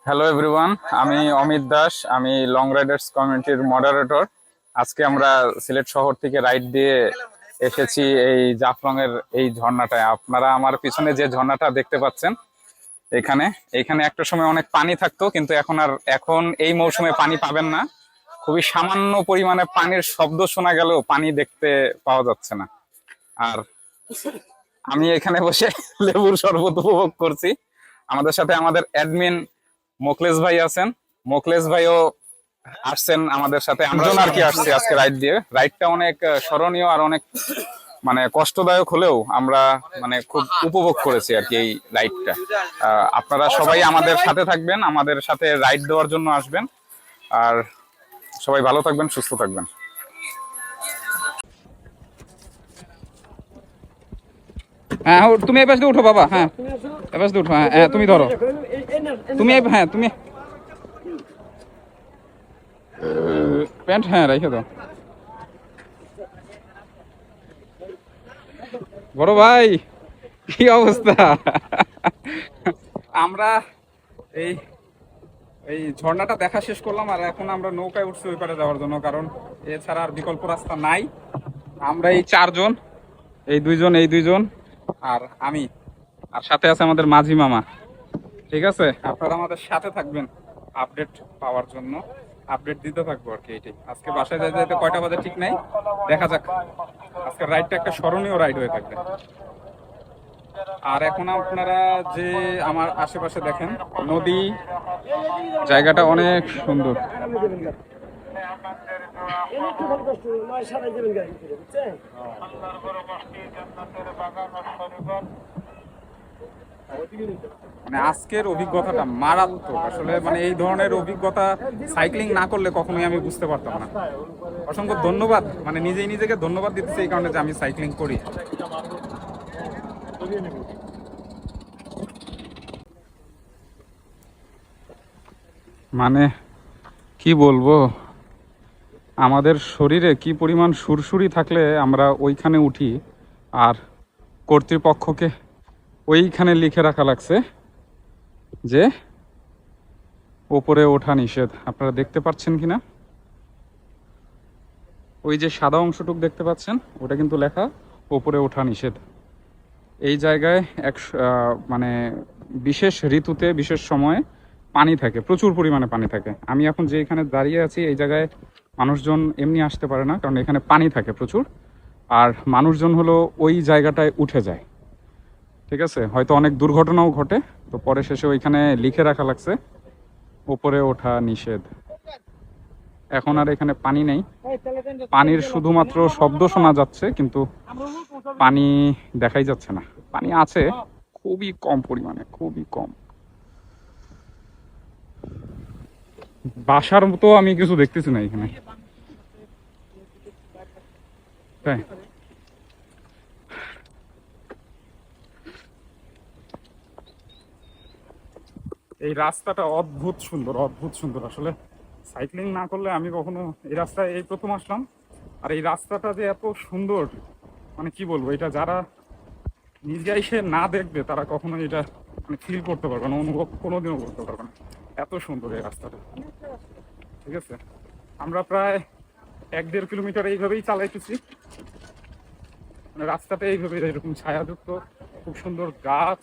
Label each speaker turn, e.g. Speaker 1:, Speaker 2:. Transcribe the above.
Speaker 1: Hello everyone, আমি অমিত দাস। আমি long Riders কমিউনিটির মডারেটর। আজকে আমরা সিলেট শহর থেকে রাইড দিয়ে এসেছি এই জাফলং এর এই ঝর্ণাটায়। আপনারা আমার পিছনে যে ঝর্ণাটা দেখতে পাচ্ছেন, এখানে এখানে একটা সময় অনেক পানি থাকতো, কিন্তু এখন এই মৌসুমে পানি পাবেন না। খুবই সামান্য পরিমাণে পানির শব্দ শোনা গেলেও পানি দেখতে পাওয়া যাচ্ছে না। আর আমি এখানে বসে লেবুর শরবত উপভোগ করছি। আমাদের সাথে আমাদের অ্যাডমিন মোকলেশ ভাই আছেন। মোকলেশ ভাইও আসছেন আমাদের সাথে। আমরা আর কি আসছি আজকে রাইড দিয়ে। রাইডটা অনেক স্মরণীয় আর অনেক কষ্টদায়ক হলেও আমরা খুব উপভোগ করেছি আর কি এই রাইডটা। আপনারা সবাই আমাদের সাথে থাকবেন, আমাদের সাথে রাইড দেওয়ার জন্য আসবেন। আর সবাই ভালো থাকবেন, সুস্থ থাকবেন।
Speaker 2: হ্যাঁ, তুমি এই পাশ দিয়ে উঠো বাবা। হ্যাঁ, এই পাশ দিয়ে উঠো। হ্যাঁ, তুমি ধরো। তুমি হ্যাঁ, তুমি প্যান্ট হ্যাঁ রেখে দাও। বড় ভাই, কি অবস্থা? আমরা এই এই ঝর্ণাটা দেখা শেষ করলাম, আর এখন আমরা নৌকায় উঠছি ওই পারে যাওয়ার জন্য, কারণ এছাড়া আর বিকল্প রাস্তা নাই। আমরা এই চারজন, এই দুইজন আর আমি, আর সাথে আছে আমাদের মাঝি মামা। ঠিক আছে, আপনারা আমাদের সাথে থাকবেন আপডেট পাওয়ার জন্য। আপডেট দিতে থাকবো আর কি। এটাই আজকে বাসায় যাইতে যাইতে কয়টা বাজে ঠিক নাই, দেখা যাক। আজকের রাইডটা একটা স্মরণীয় রাইড হয়ে থাকবে। আর এখন আপনারা যে আমার আশেপাশে দেখেন নদী, জায়গাটা অনেক সুন্দর। আজকের অভিজ্ঞতাটা মারাত্মক আসলে। এই ধরনের অভিজ্ঞতা সাইক্লিং না করলে কখনোই আমি বুঝতে পারতাম না। অসংখ্য ধন্যবাদ, নিজেই নিজেকে ধন্যবাদ দিতেছি এই কারণে যে আমি সাইক্লিং করি। কি বলবো, আমাদের শরীরে কি পরিমাণ সুরসুরি থাকলে আমরা ওইখানে উঠি। আর কর্তৃপক্ষকে ওইখানে লিখে রাখা লাগছে যে ওপরে ওঠা নিষেধ। আপনারা দেখতে পাচ্ছেন কিনা, ওই যে সাদা অংশটুক দেখতে পাচ্ছেন, ওটা কিন্তু লেখা ওপরে ওঠা নিষেধ। এই জায়গায় বিশেষ ঋতুতে বিশেষ সময়ে পানি থাকে, প্রচুর পরিমাণে পানি থাকে। আমি এখন যে এখানে দাঁড়িয়ে আছি এই জায়গায় মানুষজন এমনি আসতে পারে না, কারণ এখানে পানি থাকে প্রচুর। আর মানুষজন হলো ওই জায়গাটায় উঠে যায়। ঠিক আছে, হয়তো অনেক দুর্ঘটনাও ঘটে, তো পরে শেষে ওইখানে লিখে রাখা লাগছে ওপরে ওঠা নিষেধ। এখন আর এখানে পানি নেই, পানির শুধুমাত্র শব্দ শোনা যাচ্ছে, কিন্তু পানি দেখাই যাচ্ছে না। পানি আছে, খুবই কম পরিমাণে, খুবই কম। বাসার মতো আমি কিছু দেখতেছি না এখানে। তাই এই রাস্তাটা অদ্ভুত সুন্দর, অদ্ভুত সুন্দর আসলে। সাইক্লিং না করলে আমি কখনো এই রাস্তায় এই প্রথম আসলাম। আর এই রাস্তাটা যে এত সুন্দর, কি বলবো, এটা যারা নিজে এসে না দেখবে তারা কখনো এটা ফিল করতে পারবে না, অনুভব কোনোদিনও করতে পারবে না। এত সুন্দর এই রাস্তাটা। ঠিক আছে, আমরা প্রায় 1-1.5 কিলোমিটার এইভাবেই চালাইতেছি। রাস্তাটা এইভাবে এরকম ছায়াযুক্ত, খুব সুন্দর গাছ,